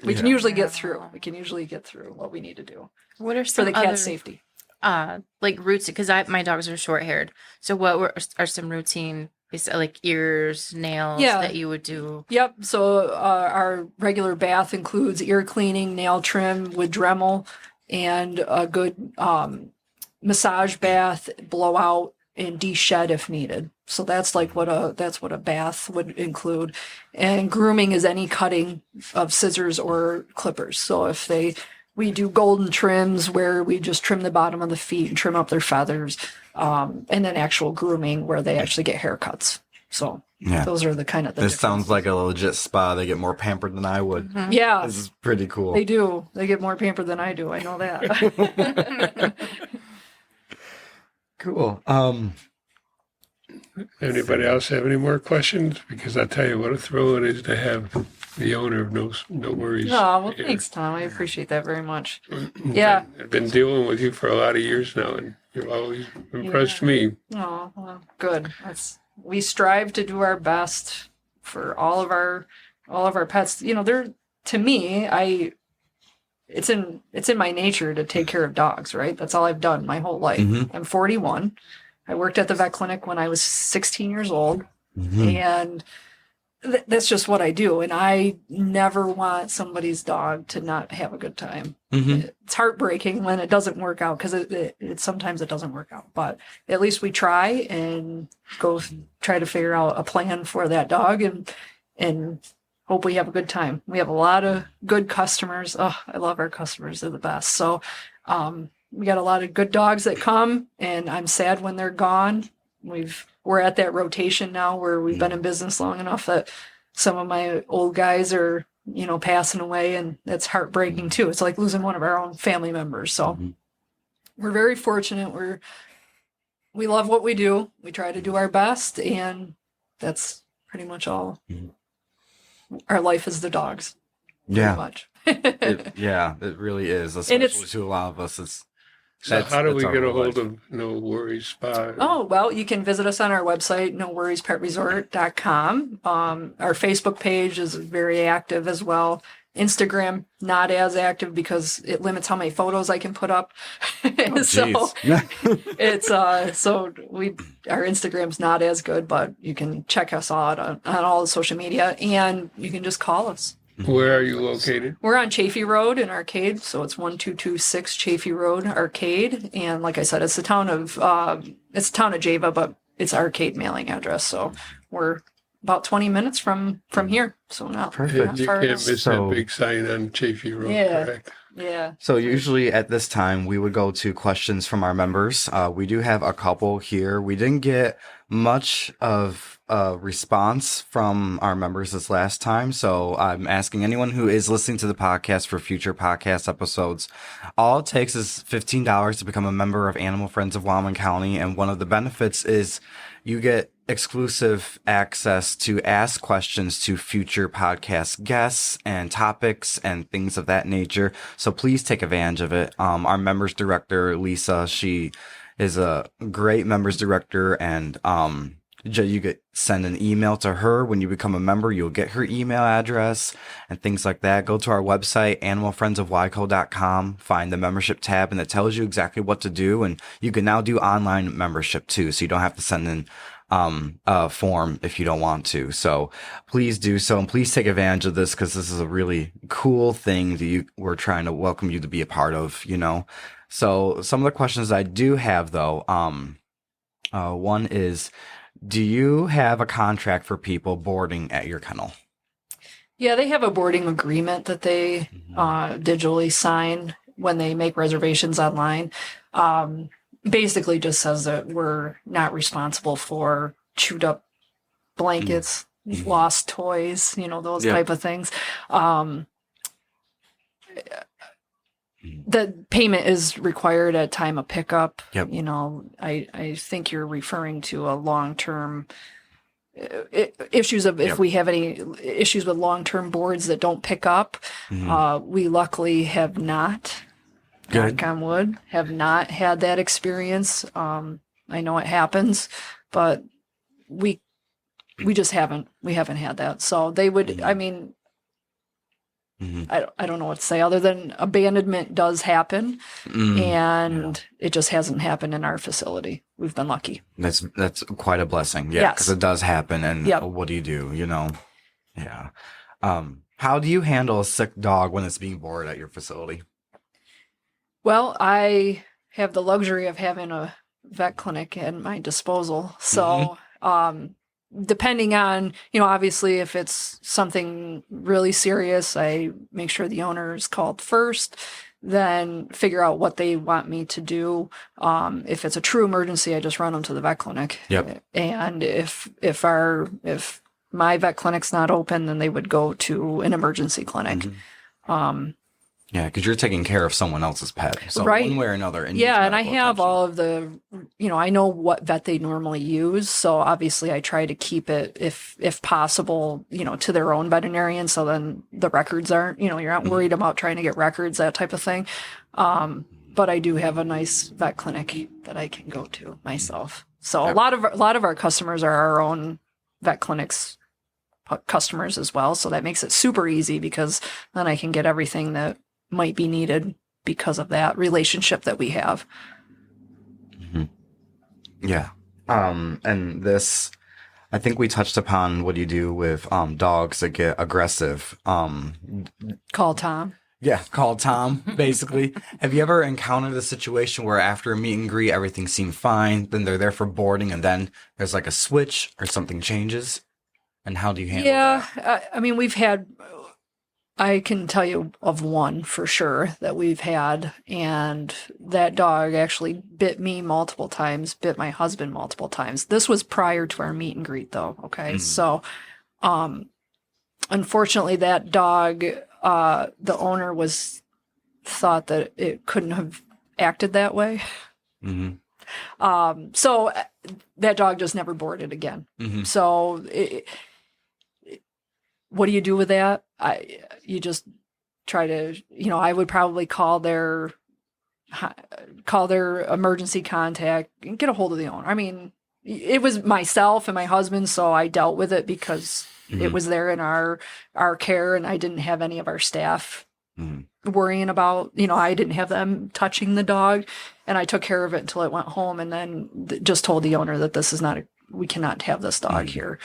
We can usually get through. We can usually get through what we need to do. What are for some the cat's safety? Like routine? Because my dogs are short haired. So what are some routine, like ears, nails that you would do? Yep. So our regular bath includes ear cleaning, nail trim with Dremel, and a good massage bath, blowout, and de-shed if needed. So that's what a bath would include. And grooming is any cutting of scissors or clippers. So we do golden trims where we just trim the bottom of the feet and trim up their feathers, and then actual grooming where they actually get haircuts. So those are the kind of This sounds like a legit spa. They get more pampered than I would. Mm-hmm. Yeah. This is pretty cool. They do. They get more pampered than I do. I know that. Cool. Anybody else have any more questions? Because I tell you what a thrill it is to have the owner of No Worries. Oh, well, thanks, Tom. I appreciate that very much. Yeah. I've been dealing with you for a lot of years now, and you've always impressed me. Oh, well, good. We strive to do our best for all of our pets. They're, to me, it's in my nature to take care of dogs, right? That's all I've done my whole life. Mm-hmm. I'm 41. I worked at the vet clinic when I was 16 years old, and that's just what I do. And I never want somebody's dog to not have a good time. Mm-hmm. It's heartbreaking when it doesn't work out, because sometimes it doesn't work out. But at least we try and go try to figure out a plan for that dog and hope we have a good time. We have a lot of good customers. Oh, I love our customers. They're the best. So, we got a lot of good dogs that come, and I'm sad when they're gone. We're at that rotation now where we've been in business long enough that some of my old guys are, passing away, and that's heartbreaking too. It's like losing one of our own family members. So we're very fortunate. We love what we do. We try to do our best, and that's pretty much all. Our life is the dogs. Yeah. Much. It really is, especially to a lot of us. So how do we get a hold of No Worries Spa? Oh, well, you can visit us on our website, noworriespetresort.com. Our Facebook page is very active as well. Instagram, not as active because it limits how many photos I can put up. So it's our Instagram's not as good, but you can check us out on all the social media, and you can just call us. Where are you located? We're on Chaffee Road in Arcade, so it's 1226 Chaffee Road, Arcade, and like I said, it's the town of Java, but it's Arcade mailing address, so we're about 20 minutes from here. So not Perfect. not You far can't at all. miss So- that big sign on Chafee Road, Yeah. correct? Yeah. So usually at this time we would go to questions from our members. We do have a couple here. We didn't get much of a response from our members this last time, so I'm asking anyone who is listening to the podcast for future podcast episodes. All it takes is $15 to become a member of Animal Friends of Wyoming County, and one of the benefits is you get exclusive access to ask questions to future podcast guests and topics and things of that nature. So please take advantage of it. Our members director, Lisa, she is a great members director, and you get send an email to her when you become a member. You'll get her email address and things like that. Go to our website, animalfriendsofwyco.com, find the membership tab, and it tells you exactly what to do. And you can now do online membership too, so you don't have to send in a form if you don't want to. So please do so, and please take advantage of this, because this is a really cool thing that we're trying to welcome you to be a part of, you know. So some of the questions I do have though, one is, do you have a contract for people boarding at your kennel? Yeah, they have a boarding agreement that they digitally sign when they make reservations online. Basically just says that we're not responsible for chewed up blankets, lost toys, those type of things. The payment is required at time of pickup. Yep. I think you're referring to a long-term issues of if we have any issues with long-term boards that don't pick up. We luckily have not. Good. Knock on wood, have not had that experience. I know it happens, but we just haven't. We haven't had that. So they would. I mean, I don't know what to say other than abandonment does happen, and it just hasn't happened in our facility. We've been lucky. That's quite a blessing. Yeah, because it does happen. And what do you do? Yeah. How do you handle a sick dog when it's being boarded at your facility? Well, I have the luxury of having a vet clinic at my disposal. So, depending on, obviously if it's something really serious, I make sure the owner is called first, then figure out what they want me to do. If it's a true emergency, I just run them to the vet clinic. Yep. And if my vet clinic's not open, then they would go to an emergency clinic. Yeah, because you're taking care of someone else's pet. So Right. one way or another. And Yeah, and I have all of the, I know what vet they normally use. So obviously I try to keep it, if possible, to their own veterinarian. So then the records aren't, you're not worried about trying to get records, that type of thing. But I do have a nice vet clinic that I can go to myself. So a lot of our customers are our own vet clinics customers as well. So that makes it super easy, because then I can get everything that might be needed because of that relationship that we have. Yeah. And this, I think we touched upon what you do with dogs that get aggressive. Call Tom. Yeah, call Tom, basically. Have you ever encountered a situation where after a meet and greet, everything seemed fine, then they're there for boarding, and then there's like a switch or something changes? And how do you handle that? I mean, I can tell you of one for sure that we've had, and that dog actually bit me multiple times, bit my husband multiple times. This was prior to our meet and greet though. Okay. So, unfortunately that dog, the owner thought that it couldn't have acted that way. So that dog just never boarded again. So what do you do with that? You just try to, I would probably call their emergency contact and get a hold of the owner. I mean, it was myself and my husband, so I dealt with it because it was there in our care, and I didn't have any of our staff worrying about, I didn't have them touching the dog, and I took care of it until it went home, and then just told the owner that this is we cannot have this dog here.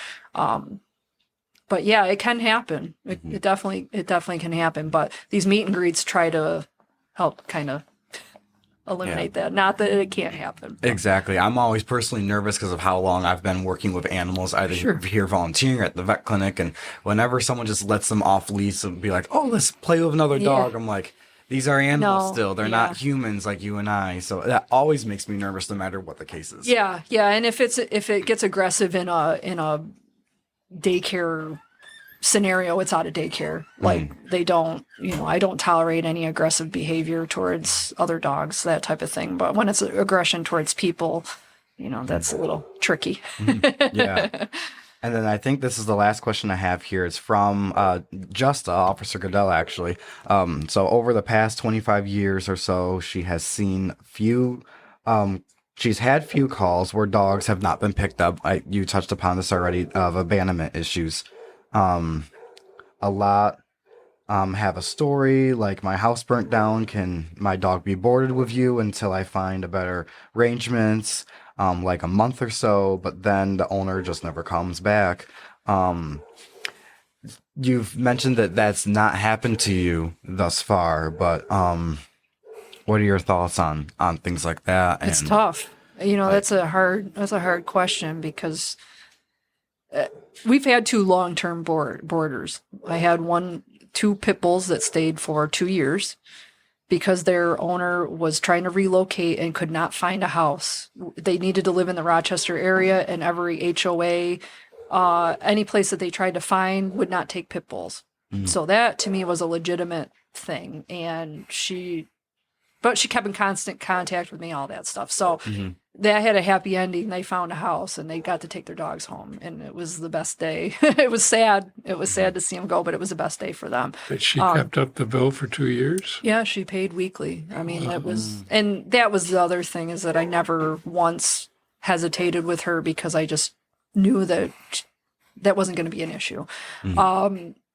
But yeah, it can happen. It definitely can happen. But these meet and greets try to help kind of eliminate that. Not that it can't happen. Exactly. I'm always personally nervous because of how long I've been working with animals, either here volunteering or at the vet clinic. And whenever someone just lets them off leash and be like, oh, let's play with another dog, I'm like, these are animals still. They're not humans like you and I. So that always makes me nervous no matter what the case is. Yeah. And if it gets aggressive in a daycare scenario, it's out of daycare. Like they don't, I don't tolerate any aggressive behavior towards other dogs, that type of thing. But when it's aggression towards people, that's a little tricky. Yeah. And then I think this is the last question I have here. It's from Officer Goodell, actually. So over the past 25 years or so, she has seen she's had few calls where dogs have not been picked up. You touched upon this already, of abandonment issues. A lot have a story like, my house burnt down. Can my dog be boarded with you until I find a better arrangements? Like a month or so, but then the owner just never comes back. You've mentioned that that's not happened to you thus far, but what are your thoughts on things like that? It's tough. That's a hard question, because we've had 2 long-term boarders. I had 2 pit bulls that stayed for 2 years because their owner was trying to relocate and could not find a house. They needed to live in the Rochester area, and every HOA, any place that they tried to find would not take pit bulls. So that to me was a legitimate thing. And she kept in constant contact with me, all that stuff. So they had a happy ending. They found a house and they got to take their dogs home. And it was the best day. It was sad. It was sad to see them go, but it was the best day for them. But she kept up the bill for 2 years? Yeah, she paid weekly. I mean, and that was the other thing, is that I never once hesitated with her, because I just knew that wasn't going to be an issue.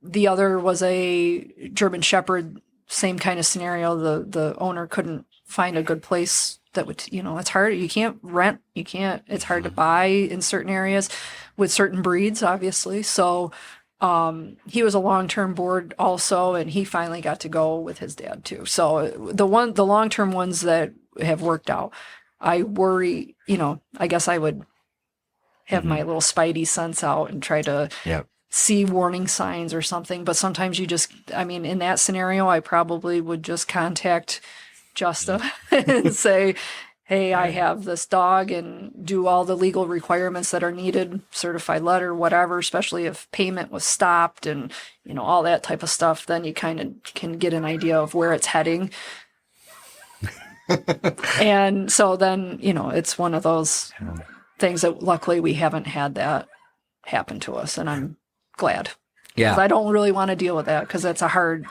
The other was a German Shepherd, same kind of scenario. The owner couldn't find a good place that would, it's hard. You can't rent. It's hard to buy in certain areas with certain breeds, obviously. So he was a long-term board also, and he finally got to go with his dad too. So the long-term ones that have worked out, I worry, I guess I would have my little spidey sense out and try to see warning signs or something. But sometimes in that scenario, I probably would just contact Justa and say, hey, I have this dog, and do all the legal requirements that are needed, certified letter, whatever, especially if payment was stopped and, all that type of stuff. Then you kind of can get an idea of where it's heading. And so then, it's one of those things that luckily we haven't had that happen to us. And I'm glad. Yeah. 'Cause I don't really want to deal with that, because that's a hard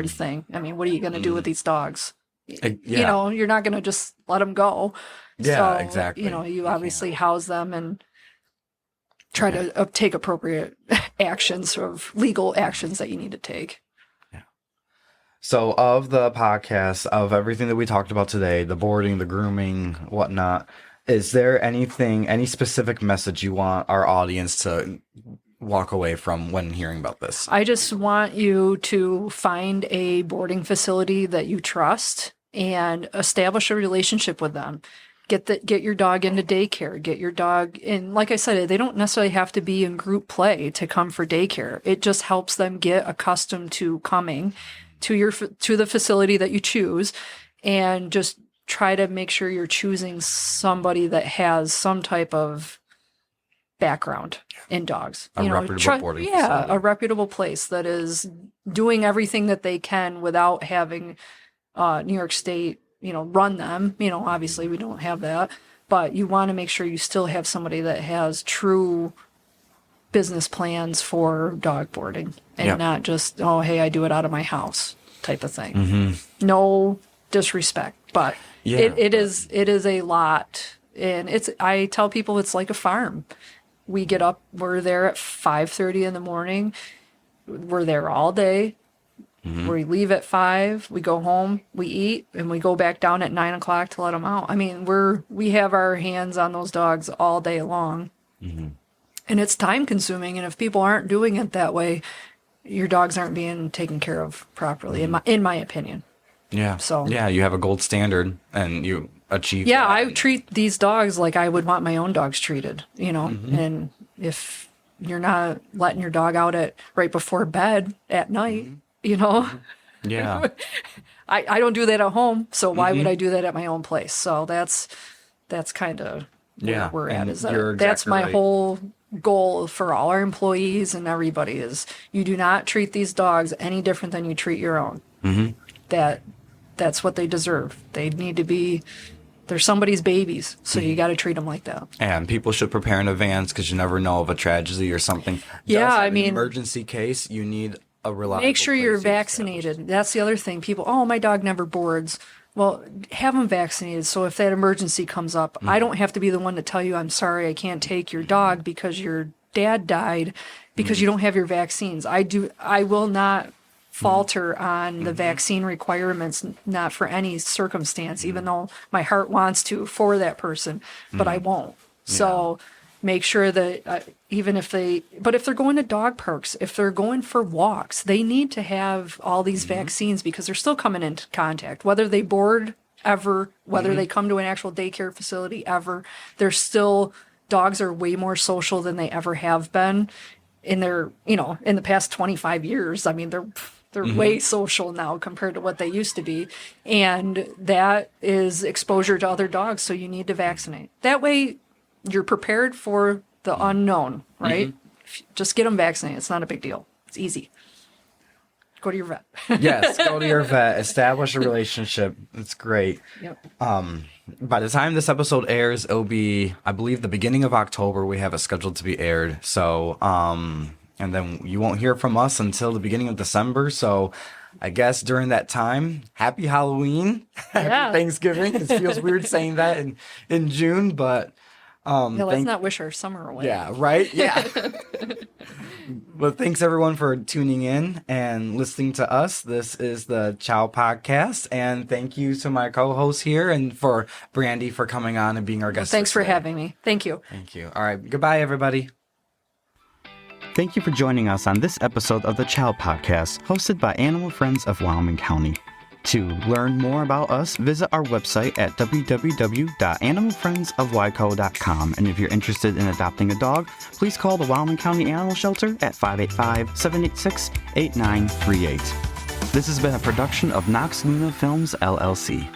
thing. I mean, what are you going to do with these dogs? You're not going to just let them go. Yeah, so, exactly. You obviously house them and try to take appropriate actions, or legal actions that you need to take. Yeah. So of the podcast, of everything that we talked about today, the boarding, the grooming, whatnot, is there any specific message you want our audience to walk away from when hearing about this? I just want you to find a boarding facility that you trust and establish a relationship with them. Get your dog into daycare. Get your dog in. Like I said, they don't necessarily have to be in group play to come for daycare. It just helps them get accustomed to coming to the facility that you choose, and just try to make sure you're choosing somebody that has some type of background in dogs. A reputable boarding facility. A reputable place that is doing everything that they can without having New York State, run them. Obviously we don't have that, but you want to make sure you still have somebody that has true business plans for dog boarding, and not just, oh, hey, I do it out of my house type of thing. No disrespect, but it is a lot. And I tell people it's like a farm. We get up, we're there at 5:30 in the morning. We're there all day. We leave at 5, we go home, we eat, and we go back down at 9 o'clock to let them out. I mean, we have our hands on those dogs all day long. And it's time consuming. And if people aren't doing it that way, your dogs aren't being taken care of properly, in my opinion. Yeah. So yeah, you have a gold standard and you achieve yeah, that. I treat these dogs like I would want my own dogs treated, and if you're not letting your dog out at right before bed at night, Yeah. I don't do that at home, so why would I do that at my own place? So that's kind of Yeah, where we're at. and Is that you're that's exactly my right. whole goal for all our employees and everybody is you do not treat these dogs any different than you treat your own. That's what they deserve. They need to be. They're somebody's babies, so you got to treat them like that. And people should prepare in advance because you never know of a tragedy or something. Yeah, does have I an mean, emergency case, you need a reliable. Make sure place you're to establish. vaccinated. That's the other thing. People, oh, my dog never boards. Well, have them vaccinated. So if that emergency comes up, I don't have to be the one to tell you, I'm sorry, I can't take your dog because your dad died because you don't have your vaccines. I will not falter on the vaccine requirements, not for any circumstance, even though my heart wants to for that person, but I won't. So make sure that if they're going to dog parks, if they're going for walks, they need to have all these vaccines because they're still coming into contact, whether they board ever, whether they come to an actual daycare facility ever, dogs are way more social than they ever have been in in the past 25 years. I mean, they're way social now compared to what they used to be. And that is exposure to other dogs. So you need to vaccinate. That way you're prepared for the unknown, right? Just get them vaccinated. It's not a big deal. It's easy. Go to your vet. Yes, go to your vet, establish a relationship. It's great. Yep. By the time this episode airs, it'll be, I believe, the beginning of October. We have it scheduled to be aired. So, and then you won't hear from us until the beginning of December. So I guess during that time, happy Halloween, happy Thanksgiving. It feels weird saying that in June, but Let's not wish our summer away. yeah, right? Yeah. But thanks everyone for tuning in and listening to us. This is the CHOW Podcast. And thank you to my co-host here and for Brandy for coming on and being our guest. Thanks for today. having me. Thank you. Thank you. All right. Goodbye, everybody. Thank you for joining us on this episode of the CHOW Podcast, hosted by Animal Friends of Wyoming County. To learn more about us, visit our website at www.animalfriendsofwyco.com. And if you're interested in adopting a dog, please call the Wyoming County Animal Shelter at 585-786-8938. This has been a production of Knox Luna Films, LLC.